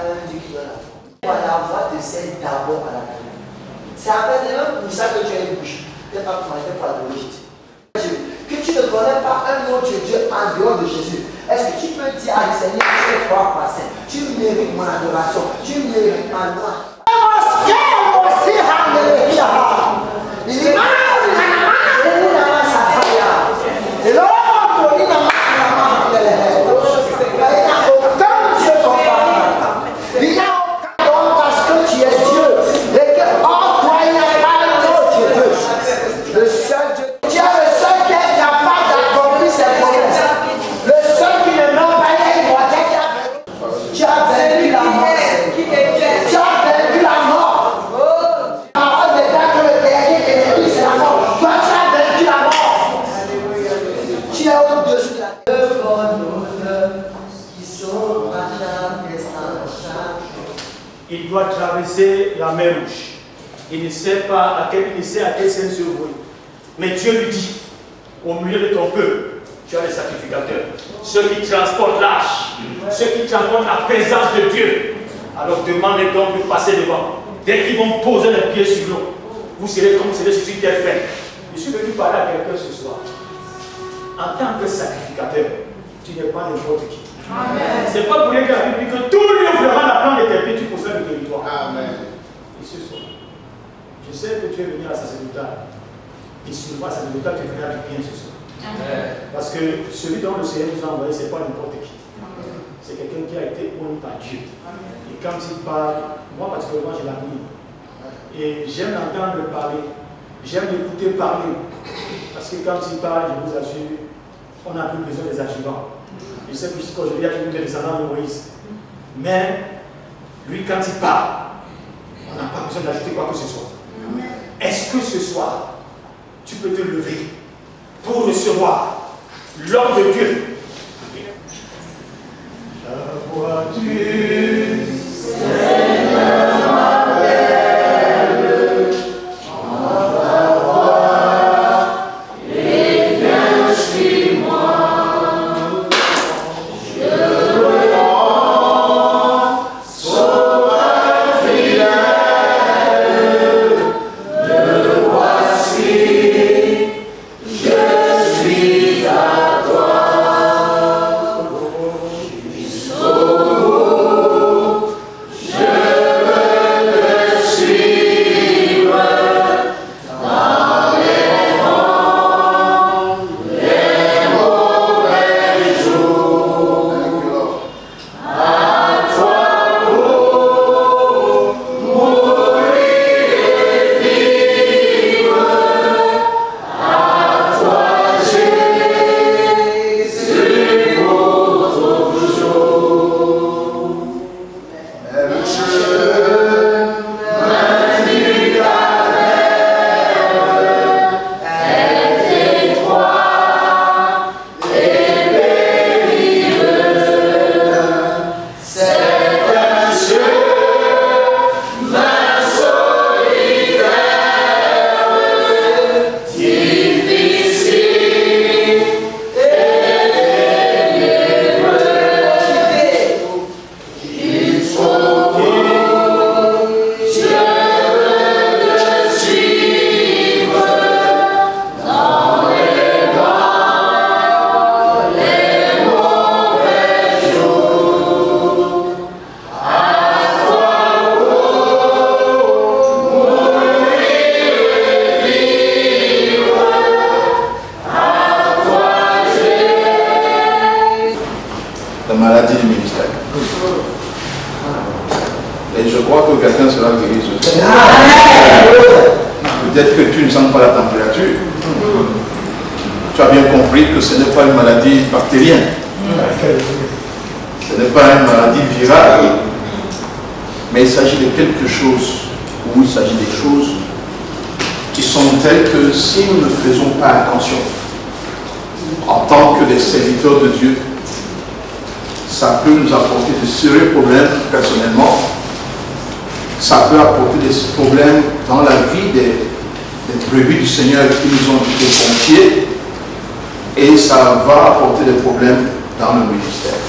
même Dieu qui donne la force. La voix te sert d'abord à la prière. C'est même pour ça que tu as une bouche. Tu n'es pas commandé pour adorer Jésus. Que tu ne connais pas un autre Dieu en dehors de Jésus. Est-ce que tu peux dire à Seigneur, tu es toi passé. Tu mérites mon adoration. Tu mérites ma loi. Il doit traverser la mer Rouge. Il ne sait à quel scène se vouer. Mais Dieu lui dit, au milieu de ton peuple, tu as les sacrificateurs, ceux qui transportent l'arche, ceux qui transportent la présence de Dieu. Alors demandez donc de passer devant. Dès qu'ils vont poser les pieds sur l'eau, vous serez comme si sur une terre ferme. Je suis venu parler à quelqu'un ce soir. En tant que sacrificateur, tu n'es pas n'importe qui. C'est pas pour rien que la Bible dit que tout lieu vraiment la plante de tes pieds, tu possèdes le territoire. Amen. Et ce soir, je sais que tu es venu à la sacerdotat. Et sur le sacerdotat, tu verras du bien ce soir. Amen. Parce que celui dont le Seigneur nous a envoyé, ce n'est pas n'importe qui. C'est quelqu'un qui a été honte par Dieu. Et quand il parle, moi particulièrement, je l'admire. Et j'aime l'entendre parler. J'aime l'écouter parler. Parce que quand il parle, je vous assure, on n'a plus besoin des adjuvants. Je sais que jusqu'aujourd'hui, il y a toujours des descendants de Moïse. Mais, lui, quand il parle, on n'a pas besoin d'ajouter quoi que ce soit. Est-ce que ce soir, tu peux te lever pour recevoir l'homme de Dieu? La voiture, Seigneur. Peut-être que tu ne sens pas la température. Tu as bien compris que ce n'est pas une maladie bactérienne. Ce n'est pas une maladie virale. Mais il s'agit de quelque chose, ou il s'agit des choses qui sont telles que si nous ne faisons pas attention, en tant que des serviteurs de Dieu, ça peut nous apporter de sérieux problèmes personnellement. Ça peut apporter des problèmes dans la vie des brebis du Seigneur qui nous ont été confiés, et ça va apporter des problèmes dans le ministère.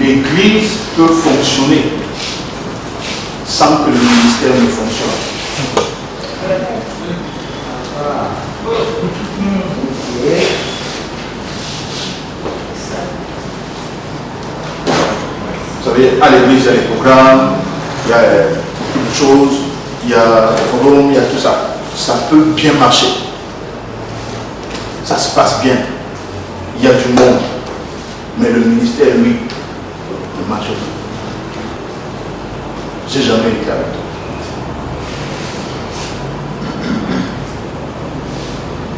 l'Église peut fonctionner sans que le ministère ne fonctionne. Vous savez, à l'église, il y a les programmes, il y a beaucoup de choses, il y a le forum, il y a tout ça. Ça peut bien marcher. Ça se passe bien. Il y a du monde. Mais le ministère, lui, ne marche pas. J'ai jamais été avec toi.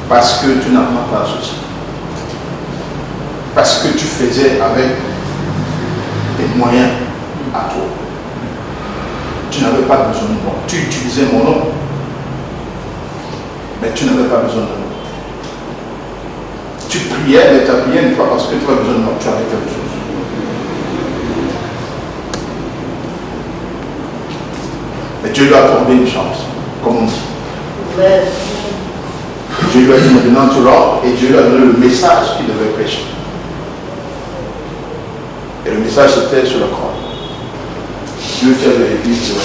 Parce que tu n'as pas ceci. Parce que tu faisais avec tes moyens à toi. Tu n'avais pas besoin de moi. Tu utilisais mon nom. Mais tu n'avais pas besoin de moi. Tu priais, mais ta prière n'est pas parce que tu as besoin de moi. Tu avais quelque chose. Et Dieu lui a accordé une chance, comme on dit. Dieu lui a dit maintenant tu rentres et Dieu lui a donné le message qu'il devait prêcher. Et le message était sur la croix. Dieu tient de l'église de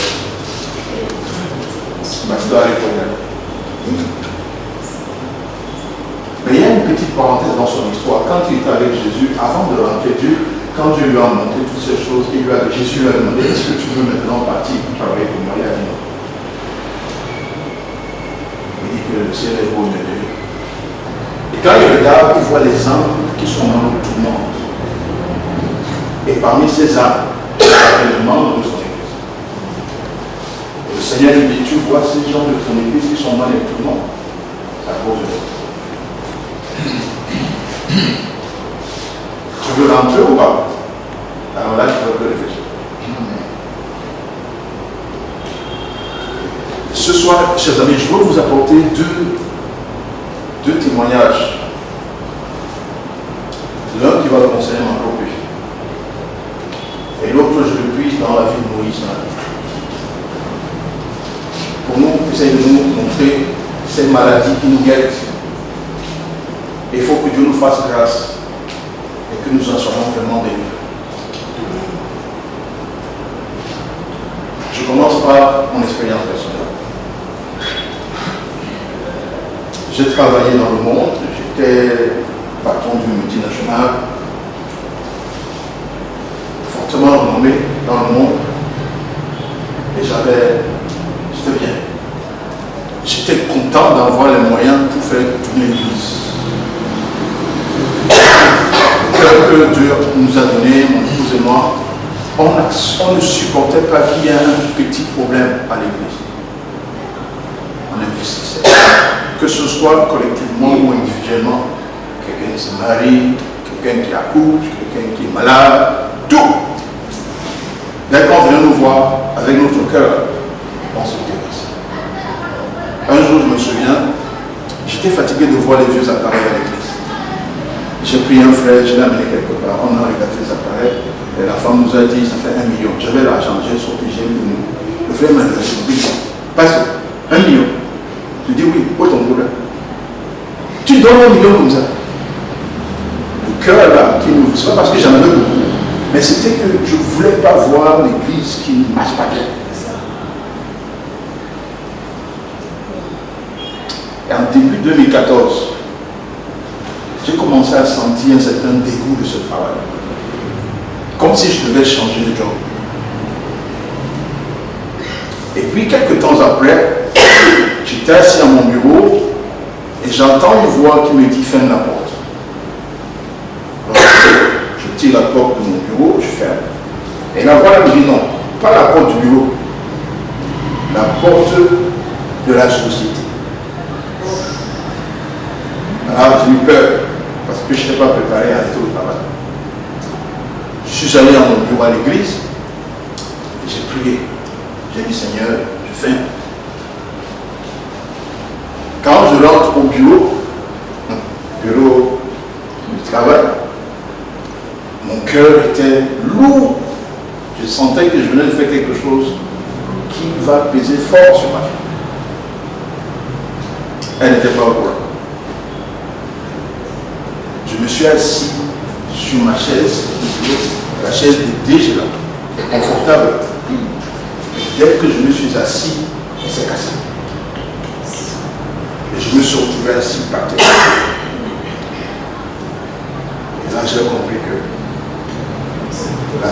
Mais il y a une petite parenthèse dans son histoire. Quand il était avec Jésus, avant de rentrer, quand Dieu lui a montré toutes ces choses, Jésus lui a demandé, est-ce que tu veux maintenant partir pour travailler pour moi? Il a dit non. Il dit que le ciel est beau, mais et quand il regarde, il voit les âmes qui sont dans le tourment. Et parmi ces âmes, il y a les membres de son église. Et le Seigneur lui dit, tu vois ces gens de ton église qui sont dans les tourments. C'est à cause de ça. Tu veux rentrer ou pas? Alors là, tu peux réfléchir. Ce soir, chers amis, je veux vous apporter deux témoignages. L'un qui va concerner ma propre vie. Et l'autre, je le puise dans la vie de Moïse. Pour nous, essayer de nous montrer ces maladies qui nous guettent. Il faut que Dieu nous fasse grâce et que nous en soyons vraiment délivrés. Je commence par mon expérience personnelle. J'ai travaillé dans le monde, j'étais patron d'une multinationale, fortement renommé dans le monde, et j'étais bien. J'étais content d'avoir les moyens pour faire tourner l'église. Que Dieu nous a donné, mon épouse et moi, on ne supportait pas qu'il y ait un petit problème à l'église. On investissait. Que ce soit collectivement ou individuellement, quelqu'un qui se marie, quelqu'un qui accouche, quelqu'un qui est malade, tout. Dès qu'on vient nous voir avec notre cœur, on se dépasse. Un jour, je me souviens, j'étais fatigué de voir les vieux appareils à l'église. J'ai pris un frère, je l'ai amené quelque part, on a regardé les appareils, et la femme nous a dit, ça fait 1 million. J'avais l'argent, j'ai sorti, j'ai mis. Le frère m'a dit, parce que 1 million. Je dis oui, où est ton problème? Tu donnes 1 million comme ça. Le cœur là, qui nous. C'est pas parce que j'en avais beaucoup, mais c'était que je ne voulais pas voir l'église qui ne marche pas bien. Et en début 2014, j'ai commencé à sentir un certain dégoût de ce travail. Comme si je devais changer de job. Et puis, quelques temps après, j'étais assis à mon bureau et j'entends une voix qui me dit ferme la porte. Alors, je tire la porte de mon bureau, je ferme. Et la voix me dit non, pas la porte du bureau, la porte de la société. Alors j'ai eu peur parce que je n'étais pas préparé à aller au travail. Je suis allé à mon bureau à l'église et j'ai prié. J'ai dit Seigneur, je ferme. Quand je rentre au bureau du travail, mon cœur était lourd. Je sentais que je venais de faire quelque chose qui va peser fort sur ma vie. Elle n'était pas au courant. Je me suis assis sur ma chaise La chaise était déjà là, confortable. Dès que je me suis assis, elle s'est cassée. Et je me suis retrouvé assis par terre. Et là, j'ai compris que la